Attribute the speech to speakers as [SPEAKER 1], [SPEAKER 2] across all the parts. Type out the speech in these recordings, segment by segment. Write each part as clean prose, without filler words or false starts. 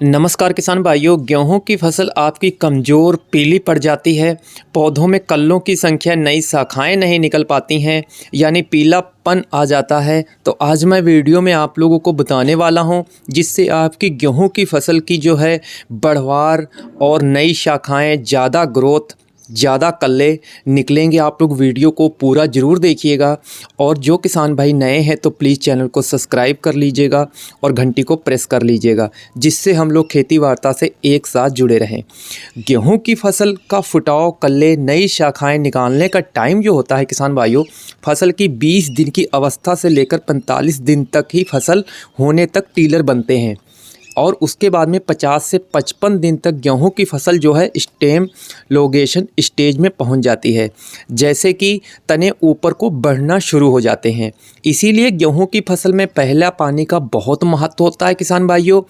[SPEAKER 1] नमस्कार किसान भाइयों, गेहूं की फसल आपकी कमज़ोर पीली पड़ जाती है। पौधों में कल्लों की संख्या, नई शाखाएं नहीं निकल पाती हैं, यानी पीलापन आ जाता है। तो आज मैं वीडियो में आप लोगों को बताने वाला हूं, जिससे आपकी गेहूं की फसल की जो है बढ़वार और नई शाखाएं, ज़्यादा ग्रोथ, ज़्यादा कल्ले निकलेंगे। आप लोग वीडियो को पूरा ज़रूर देखिएगा। और जो किसान भाई नए हैं तो प्लीज़ चैनल को सब्सक्राइब कर लीजिएगा और घंटी को प्रेस कर लीजिएगा, जिससे हम लोग खेती वार्ता से एक साथ जुड़े रहें। गेहूं की फसल का फुटाव, कल्ले, नई शाखाएं निकालने का टाइम जो होता है किसान भाइयों, फसल की 20 दिन की अवस्था से लेकर 45 दिन तक ही फसल होने तक टीलर बनते हैं। और उसके बाद में 50 से 55 दिन तक गेहूं की फसल जो है स्टेम लोगेशन स्टेज में पहुंच जाती है, जैसे कि तने ऊपर को बढ़ना शुरू हो जाते हैं। इसीलिए गेहूं की फसल में पहला पानी का बहुत महत्व होता है किसान भाइयों,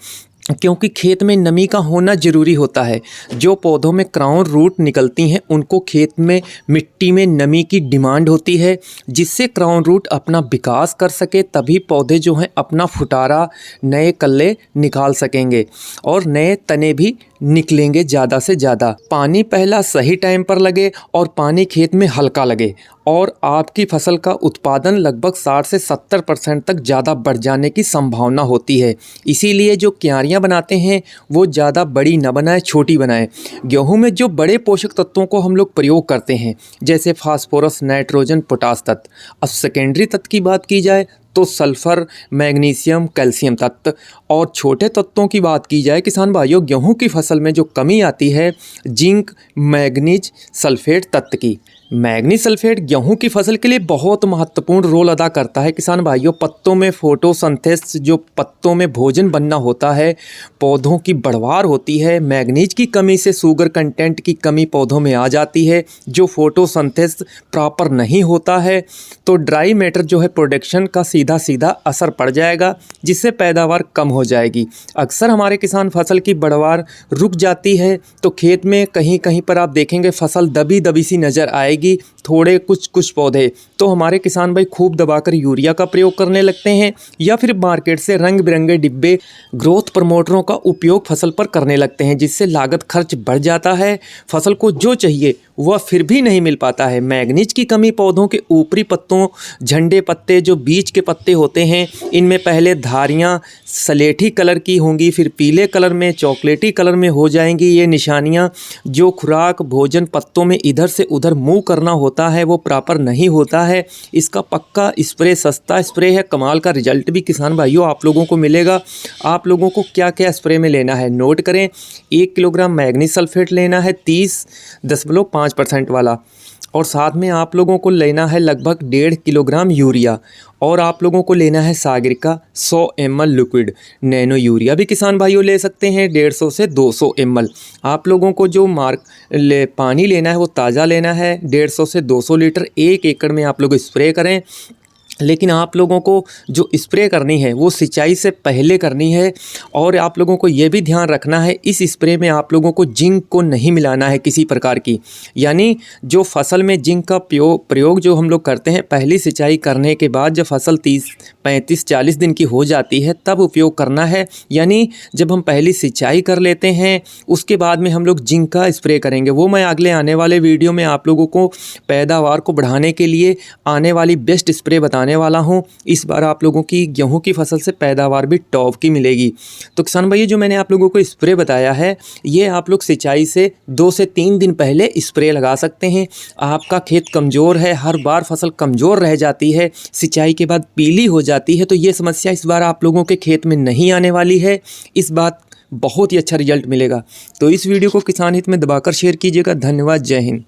[SPEAKER 1] क्योंकि खेत में नमी का होना ज़रूरी होता है। जो पौधों में क्राउन रूट निकलती हैं उनको खेत में मिट्टी में नमी की डिमांड होती है, जिससे क्राउन रूट अपना विकास कर सके, तभी पौधे जो हैं अपना फुटारा, नए कल्ले निकाल सकेंगे और नए तने भी निकलेंगे ज़्यादा से ज़्यादा। पानी पहला सही टाइम पर लगे और पानी खेत में हल्का लगे और आपकी फसल का उत्पादन लगभग 60 से 70% तक ज़्यादा बढ़ जाने की संभावना होती है। इसीलिए जो क्यारियाँ बनाते हैं वो ज़्यादा बड़ी न बनाएं, छोटी बनाएं। गेहूं में जो बड़े पोषक तत्वों को हम लोग प्रयोग करते हैं, जैसे फास्फोरस, नाइट्रोजन, पोटास तत्व। अब सेकेंडरी तत्व की बात की जाए तो सल्फ़र, मैग्नीशियम, कैल्शियम तत्व। और छोटे तत्वों की बात की जाए किसान भाइयों, गेहूं की फसल में जो कमी आती है जिंक, मैग्नीज सल्फेट तत्व की। मैग्नीज सल्फेट गेहूं की फसल के लिए बहुत महत्वपूर्ण रोल अदा करता है किसान भाइयों। पत्तों में फोटोसिंथेसिस, जो पत्तों में भोजन बनना होता है, पौधों की बढ़वार होती है। मैग्नीज की कमी से शुगर कंटेंट की कमी पौधों में आ जाती है। जो फोटोसिंथेसिस प्रॉपर नहीं होता है तो ड्राई मैटर जो है प्रोडक्शन का सीधा सीधा असर पड़ जाएगा, जिससे पैदावार कम हो जाएगी। अक्सर हमारे किसान फसल की बढ़वार रुक जाती है तो खेत में कहीं कहीं पर आप देखेंगे फसल दबी दबी सी नज़र आएगी, थोड़े कुछ पौधे। तो हमारे किसान भाई खूब दबाकर यूरिया का प्रयोग करने लगते हैं, या फिर मार्केट से रंग बिरंगे डिब्बे ग्रोथ प्रमोटरों का उपयोग फसल पर करने लगते हैं, जिससे लागत खर्च बढ़ जाता है। फसल को जो चाहिए वह फिर भी नहीं मिल पाता है। मैग्नीज की कमी पौधों के ऊपरी पत्तों, झंडे पत्ते, जो बीच के पत्ते होते हैं, इनमें पहले धारियाँ सलेठी कलर की होंगी, फिर पीले कलर में, चॉकलेटी कलर में हो जाएंगी। ये निशानियाँ, जो खुराक भोजन पत्तों में इधर से उधर मूव करना होता है वो प्रॉपर नहीं होता है। इसका पक्का स्प्रे, सस्ता स्प्रे है, कमाल का रिजल्ट भी किसान भाइयों आप लोगों को मिलेगा। आप लोगों को क्या क्या स्प्रे में लेना है नोट करें। 1 किलोग्राम मैग्नीज सल्फेट लेना है 30.5% वाला, और साथ में आप लोगों को लेना है लगभग 1.5 किलोग्राम यूरिया, और आप लोगों को लेना है सागर का 100 ml लिक्विड। नैनो यूरिया भी किसान भाइयों ले सकते हैं 150 से 200 ml। आप लोगों को जो पानी लेना है वो ताज़ा लेना है, 150 से 200 लीटर 1 एकड़ में आप लोग स्प्रे करें। लेकिन आप लोगों को जो स्प्रे करनी है वो सिंचाई से पहले करनी है। और आप लोगों को ये भी ध्यान रखना है, इस स्प्रे में आप लोगों को जिंक को नहीं मिलाना है किसी प्रकार की। यानी जो फसल में जिंक का प्रयोग जो हम लोग करते हैं पहली सिंचाई करने के बाद, जब फसल 30, 35, 40 दिन की हो जाती है तब उपयोग करना है। यानी जब हम पहली सिंचाई कर लेते हैं उसके बाद में हम लोग जिंक का स्प्रे करेंगे। वो मैं अगले आने वाले वीडियो में आप लोगों को पैदावार को बढ़ाने के लिए आने वाली बेस्ट स्प्रे बताने वाला हूं। इस बार आप लोगों की गेहूं की फसल से पैदावार भी टॉप की मिलेगी। तो किसान भाई, जो मैंने आप लोगों को स्प्रे बताया है ये आप लोग सिंचाई से 2 से 3 दिन पहले स्प्रे लगा सकते हैं। आपका खेत कमज़ोर है, हर बार फसल कमज़ोर रह जाती है, सिंचाई के बाद पीली हो जाती है, तो ये समस्या इस बार आप लोगों के खेत में नहीं आने वाली है। इस बात बहुत ही अच्छा रिजल्ट मिलेगा। तो इस वीडियो को किसान हित में दबाकर शेयर कीजिएगा। धन्यवाद। जय हिंद।